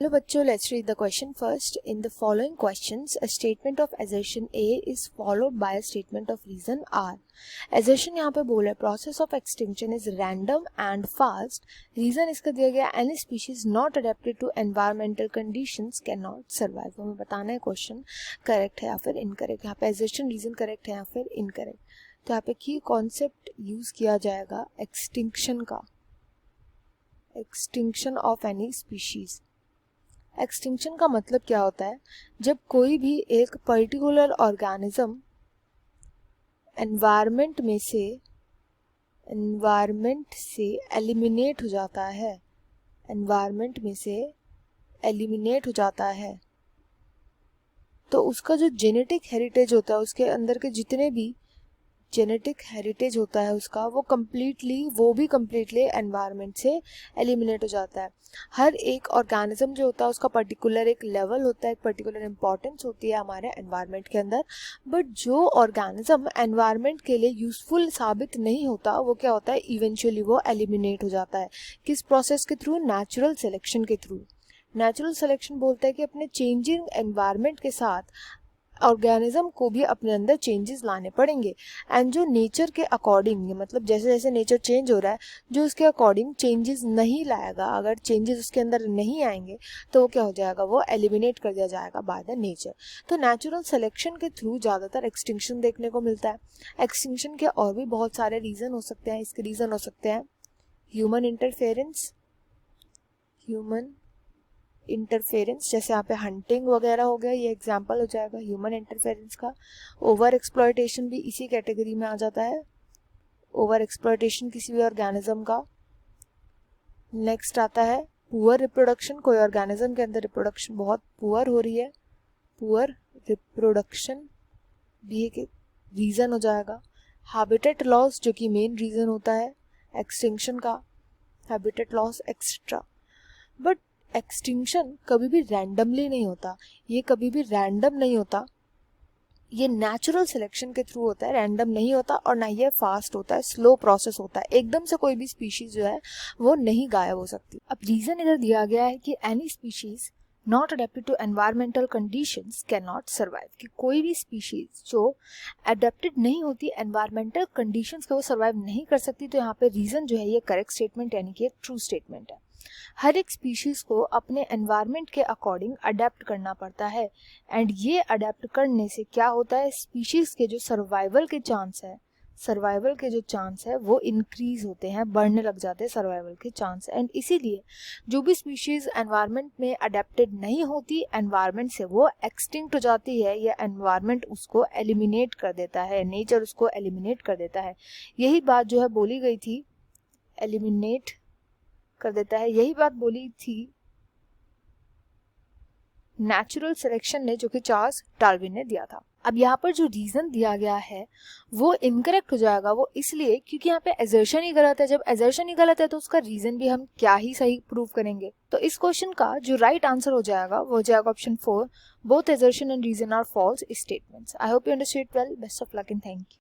Hello बच्चों, let's read the question first. In the following questions, a statement of assertion A is followed by a statement of reason R. Assertion यहाँ पे बोल रहा है process of extinction is random and fast. Reason इसका दिया गया any species not adapted to environmental conditions cannot survive. हमें बताना है क्वेश्चन करेक्ट है या फिर इनकरेक्ट. यहाँ पे assertion reason करेक्ट है या फिर इनकरेक्ट. तो यहाँ पे की कॉन्सेप्ट यूज किया जाएगा एक्सटिंक्शन का, extinction of any species. Extinction का मतलब क्या होता है? जब कोई भी एक पर्टिकुलर ऑर्गेनिज्म एनवायरनमेंट से एलिमिनेट हो जाता है, एनवायरनमेंट में से एलिमिनेट हो जाता है, तो उसका जो जेनेटिक हेरिटेज होता है, उसके अंदर के जितने भी जेनेटिक हेरिटेज होता है उसका, वो भी कम्प्लीटली एनवायरनमेंट से एलिमिनेट हो जाता है. हर एक ऑर्गेनिज्म जो होता है उसका पर्टिकुलर एक लेवल होता है, एक पर्टिकुलर इंपॉर्टेंस होती है हमारे एनवायरनमेंट के अंदर. बट जो ऑर्गेनिज्म एनवायरनमेंट के लिए यूजफुल साबित नहीं होता, वो क्या होता है, इवेंचुअली वो एलिमिनेट हो जाता है. किस प्रोसेस के थ्रू? नेचुरल सिलेक्शन के थ्रू. नेचुरल सिलेक्शन बोलता है कि अपने चेंजिंग एनवायरनमेंट के साथ ऑर्गेनिज्म को भी अपने अंदर चेंजेस लाने पड़ेंगे. एंड जो नेचर के अकॉर्डिंग, मतलब जैसे जैसे नेचर चेंज हो रहा है, जो उसके अकॉर्डिंग चेंजेस नहीं लाएगा, अगर चेंजेस उसके अंदर नहीं आएंगे तो वो क्या हो जाएगा, वो एलिमिनेट कर दिया जाएगा बाय द नेचर. तो नेचुरल सिलेक्शन के थ्रू ज़्यादातर एक्सटिंक्शन देखने को मिलता है. एक्सटिंक्शन के और भी बहुत सारे रीज़न हो सकते हैं. इसके रीज़न हो सकते हैं ह्यूमन इंटरफेरेंस, जैसे यहाँ पे हंटिंग वगैरह हो गया, ये एग्जांपल हो जाएगा ह्यूमन इंटरफेरेंस का. ओवर एक्सप्लॉयटेशन भी इसी कैटेगरी में आ जाता है, ओवर एक्सप्लॉयटेशन किसी भी ऑर्गेनिज्म का. नेक्स्ट आता है पुअर रिप्रोडक्शन. कोई ऑर्गेनिज्म के अंदर रिप्रोडक्शन बहुत पुअर हो रही है, पुअर रिप्रोडक्शन भी एक रीज़न हो जाएगा. हैबिटेट लॉस, जो कि मेन रीज़न होता है एक्सटिंक्शन का, habitat loss etcetera. But extinction कभी भी रैंडमली नहीं होता, ये कभी भी रैंडम नहीं होता, ये नेचुरल सिलेक्शन के थ्रू होता है. रैंडम नहीं होता और ना ये फास्ट होता है, स्लो प्रोसेस होता है. एकदम से कोई भी स्पीशीज जो है वो नहीं गायब हो सकती. अब रीजन इधर दिया गया है कि any species not adapted to environmental conditions can not survive, कि कोई भी स्पीशीज जो अडेप्टेड नहीं होती एनवायरमेंटल कंडीशंस के, वो सर्वाइव नहीं कर सकती. तो यहाँ पे रीजन जो है ये करेक्ट स्टेटमेंट यानी कि एक ट्रू स्टेटमेंट है. हर एक स्पीशीज को अपने एनवायरनमेंट के अकॉर्डिंग अडेप्ट करना पड़ता है. एंड ये अडेप्ट करने से क्या होता है, स्पीशीज के जो सर्वाइवल के चांस है वो इंक्रीज होते हैं, बढ़ने लग जाते हैं सर्वाइवल के चांस. एंड इसीलिए जो भी स्पीशीज एनवायरनमेंट में अडेप्टेड नहीं होती एनवायरनमेंट से, वो एक्सटिंक्ट हो जाती है, या एनवायरनमेंट उसको एलिमिनेट कर देता है, नेचर उसको एलिमिनेट कर देता है. यही बात जो है बोली गई थी, एलिमिनेट कर देता है, यही बात बोली थी नेचुरल सिलेक्शन ने, जो कि चार्ल्स डार्विन ने दिया था. अब यहाँ पर जो रीजन दिया गया है वो इनकरेक्ट हो जाएगा. वो इसलिए क्योंकि यहाँ पे एजर्शन ही गलत है. जब एजर्शन ही गलत है तो उसका रीजन भी हम क्या ही सही प्रूव करेंगे. तो इस क्वेश्चन का जो राइट आंसर हो जाएगा वो हो जाएगा option 4. Both assertion and reason are false statements. I hope you understood well. Best of luck and thank you.